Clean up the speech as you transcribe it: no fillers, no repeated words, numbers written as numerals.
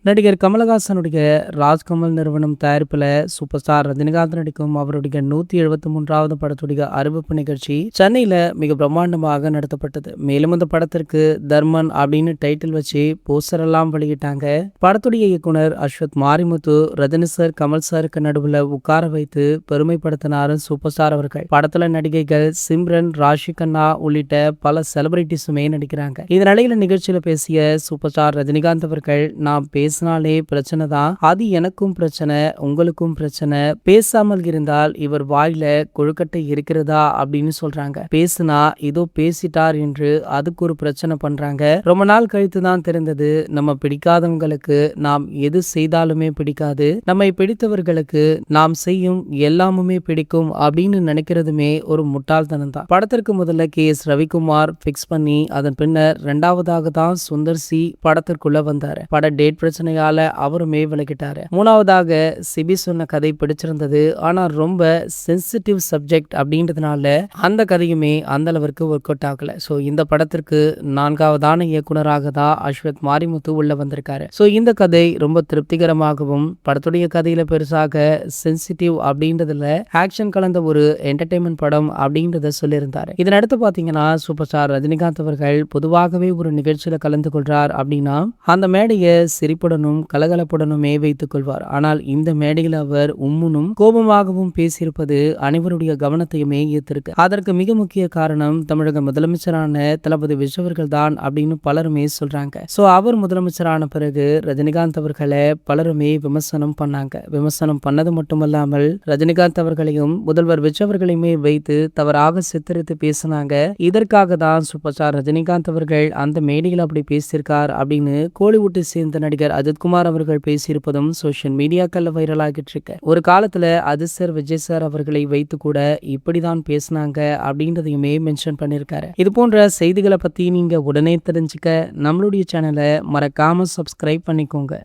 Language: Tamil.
நடிகர் கமலஹாசனுடைய ராஜ்கமல் நிறுவனம் தயாரிப்பில் சூப்பர் ஸ்டார் ரஜினிகாந்த் நடிக்கும் அவருடைய 173வது படத்துடைய அறிவிப்பு நிகழ்ச்சி சென்னையில் மிக பிரம்மாண்டமாக நடத்தப்பட்டது. மேலும் இந்த படத்திற்கு தர்மன் அப்படின்னு டைட்டில் வச்சு போஸ்டர் எல்லாம் வெளியிட்டாங்க. படத்துடைய இயக்குனர் அஸ்வத் மாரிமுத்து ரஜினி சார் கமல் சாருக்கு நடுவில் உட்கார வைத்து பெருமைப்படுத்தினார் சூப்பர் ஸ்டார் அவர்கள். படத்துல நடிகைகள் சிம்ரன், ராஷி கண்ணா உள்ளிட்ட பல செலிபிரிட்டிஸுமே நடிக்கிறாங்க. இந்த நிலையில நிகழ்ச்சியில பேசிய சூப்பர் ஸ்டார் ரஜினிகாந்த் அவர்கள், நான் பேசினாலே பிரச்சனை தான், அது எனக்கும் பிரச்சனை, உங்களுக்கும் பிரச்சனை, பேசாமல் இருந்தால் இவர் வாயில கொழுக்கட்டை இருக்கிறதா அப்படின்னு சொல்றாங்க. பேசுனா ஏதோ பேசிட்டார் என்று அதுக்கு ஒரு பிரச்சனை பண்றாங்க. ரொம்ப நாள் கழித்து தான் தெரிந்தது, நம்ம பிடிக்காதவங்களுக்கு நாம் எது செய்தாலுமே பிடிக்காது, நம்மை பிடித்தவர்களுக்கு நாம் செய்யும் எல்லாமுமே பிடிக்கும் அப்படின்னு நினைக்கிறதுமே ஒரு முட்டாள்தனம் தான். படத்திற்கு முதல்ல KS ரவிக்குமார் பிக்ஸ் பண்ணி அதன் பின்னர் இரண்டாவதாக தான் சுந்தர் சி படத்திற்குள்ள வந்தாரு. பட டேட் பிரச்சனையால அவருமே விலகிட்டாரு. மூணாவதாக சிபி சொன்ன கதை பிடிச்சிருந்தது, ஆனா ரொம்ப சென்சிட்டிவ் சப்ஜெக்ட் அப்படின்றதுனால அந்த கதையுமே அந்த அளவிற்கு ஒர்க் அவுட் ஆகல. ஸோ இந்த படத்திற்கு நான்காவதான இயக்குனராக தான் அஸ்வத் மாரிமுத்து உள்ள வந்திருக்காரு. ஸோ இந்த கதை ரொம்ப திருப்திகரமாகவும் படத்துடைய கதையில பெருசாக சென்சிட்டிவ் அப்படின்றதுல ஆக்ஷன் கலந்த ஒரு என்டர்டைன்மெண்ட் படம் அப்படின்றத சொல்லியிருந்தாரு. இதனடுத்து பாத்தீங்கன்னா சூப்பர் ஸ்டார் ரஜினிகாந்த் அவர்கள் பொதுவாகவே ஒரு நிகழ்ச்சியில கலந்து கொள்றார் அப்படின்னா அந்த மேடையை சிரிப்புடனும் கலகலப்புடனுமே வைத்துக் கொள்வார். ஆனால் இந்த மேடையில் அவர் உம்முனும் கோபமாகவும் பேசியிருப்பது அனைவருடைய கவனத்தையுமே ஈர்த்திருக்கு. அதற்கு மிக முக்கிய காரணம் தமிழக முதலமைச்சரான தளபதி விஜய் அவர்கள் தான் அப்படின்னு பலருமே சொல்றாங்க. சோ அவர் முதலமைச்சரான பிறகு ரஜினிகாந்த் அவர்களை பலருமே விமர்சனம் பண்ணாங்க. விமர்சனம் பண்ணது மட்டுமல்லாமல் ரஜினிகாந்த் அவர்களையும் முதல்வர் விஜய் அவர்களையுமே வைத்து தவறாக சித்தரித்து பேசினாங்க. இதற்காக தான் சூப்பர் ஸ்டார் ரஜினிகாந்த் அவர்கள் அந்த மேடையில் அப்படி பேசியிருக்கார் அப்படின்னு கோலிவுட்டை சேர்ந்த நடிகர் அஜித்குமார் அவர்கள் பேசியிருப்பதும் சோசியல் மீடியாக்கள்ல வைரல் ஆகிட்டு இருக்கு. ஒரு காலத்துல அஜித் சார், விஜய் சார் அவர்களை வைத்து கூட இப்படிதான் பேசினாங்க அப்படின்றதையுமே மென்ஷன் பண்ணியிருக்காரு. இது போன்ற செய்திகளை பத்தி நீங்க உடனே தெரிஞ்சுக்க நம்மளுடைய சேனலை மறக்காம சப்ஸ்கிரைப் பண்ணிக்கோங்க.